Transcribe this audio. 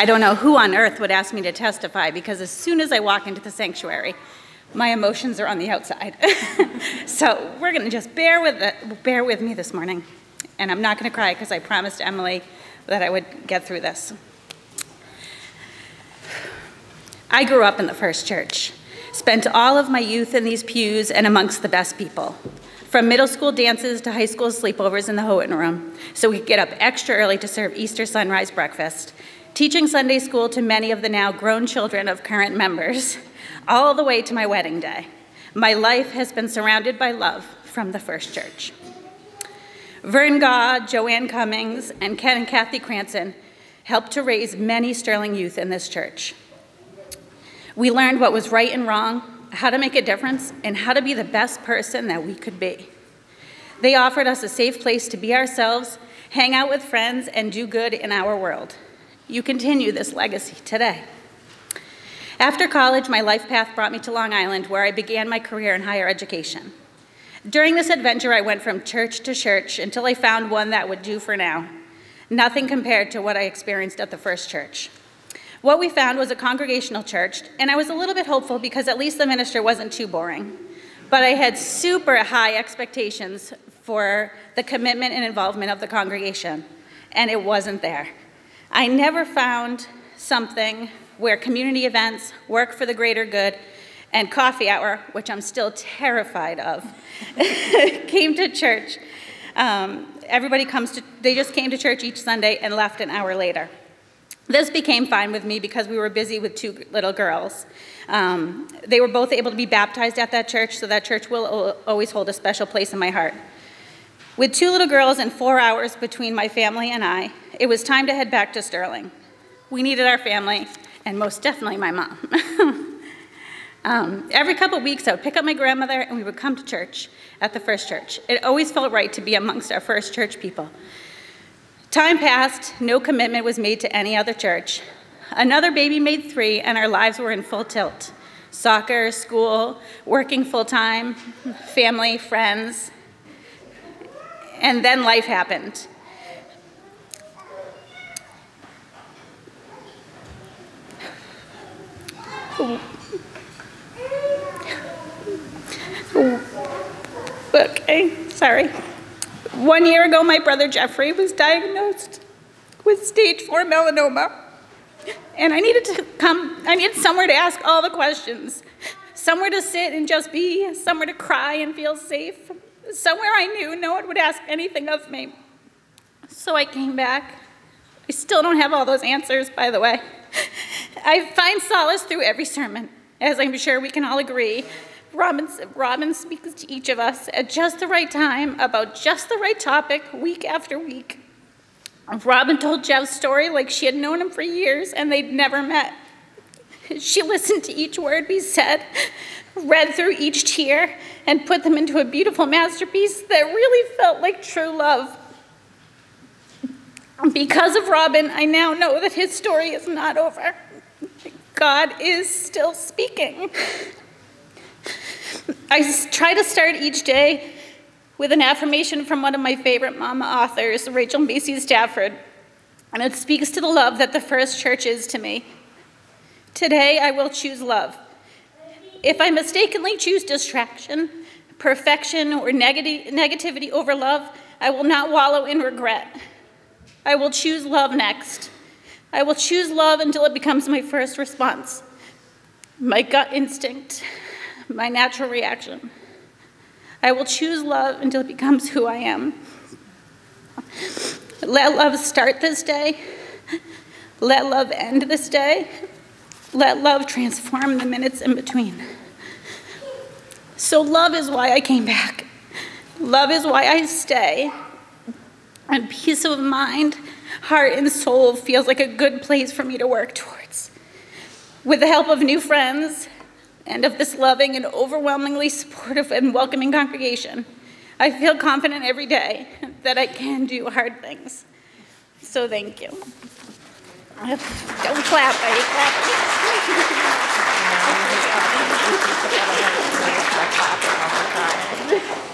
I don't know who on earth would ask me to testify, because as soon as I walk into the sanctuary, my emotions are on the outside. So we're going to just bear with me this morning. And I'm not going to cry, because I promised Emily that I would get through this. I grew up in the First Church, spent all of my youth in these pews and amongst the best people. From middle school dances to high school sleepovers in the Houghton room, so we could get up extra early to serve Easter sunrise breakfast, teaching Sunday school to many of the now grown children of current members, all the way to my wedding day. My life has been surrounded by love from the First Church. Vern Gaw, Joanne Cummings, and Ken and Kathy Cranson helped to raise many sterling youth in this church. We learned what was right and wrong, how to make a difference, and how to be the best person that we could be. They offered us a safe place to be ourselves, hang out with friends, and do good in our world. You continue this legacy today. After college, my life path brought me to Long Island, where I began my career in higher education. During this adventure, I went from church to church until I found one that would do for now. Nothing compared to what I experienced at the First Church. What we found was a congregational church, and I was a little bit hopeful because at least the minister wasn't too boring. But I had super high expectations for the commitment and involvement of the congregation, and it wasn't there. I never found something where community events, work for the greater good, and coffee hour, which I'm still terrified of, came to church. They just came to church each Sunday and left an hour later. This became fine with me because we were busy with two little girls. They were both able to be baptized at that church, so that church will always hold a special place in my heart. With two little girls and 4 hours between my family and I, it was time to head back to Sterling. We needed our family, and most definitely my mom. Every couple of weeks, I would pick up my grandmother, and we would come to church at the First Church. It always felt right to be amongst our First Church people. Time passed, no commitment was made to any other church. Another baby made 3, and our lives were in full tilt. Soccer, school, working full-time, family, friends, and then life happened. Okay, sorry. 1 year ago, my brother Jeffrey was diagnosed with stage 4 melanoma, and I needed somewhere to ask all the questions, somewhere to sit and just be, somewhere to cry and feel safe, somewhere I knew no one would ask anything of me. So I came back. I still don't have all those answers, by the way. I find solace through every sermon, as I'm sure we can all agree. Robin speaks to each of us at just the right time about just the right topic week after week. Robin told Jeff's story like she had known him for years and they'd never met. She listened to each word we said, read through each tear, and put them into a beautiful masterpiece that really felt like true love. Because of Robin, I now know that his story is not over. God is still speaking. I try to start each day with an affirmation from one of my favorite mama authors, Rachel Macy Stafford, and it speaks to the love that the First Church is to me. Today, I will choose love. If I mistakenly choose distraction, perfection, or negativity over love, I will not wallow in regret. I will choose love next. I will choose love until it becomes my first response, my gut instinct, my natural reaction. I will choose love until it becomes who I am. Let love start this day. Let love end this day. Let love transform the minutes in between. So love is why I came back. Love is why I stay. And peace of mind, heart, and soul feels like a good place for me to work towards. With the help of new friends, and of this loving and overwhelmingly supportive and welcoming congregation, I feel confident every day that I can do hard things. So thank you. Don't clap, are you clapping?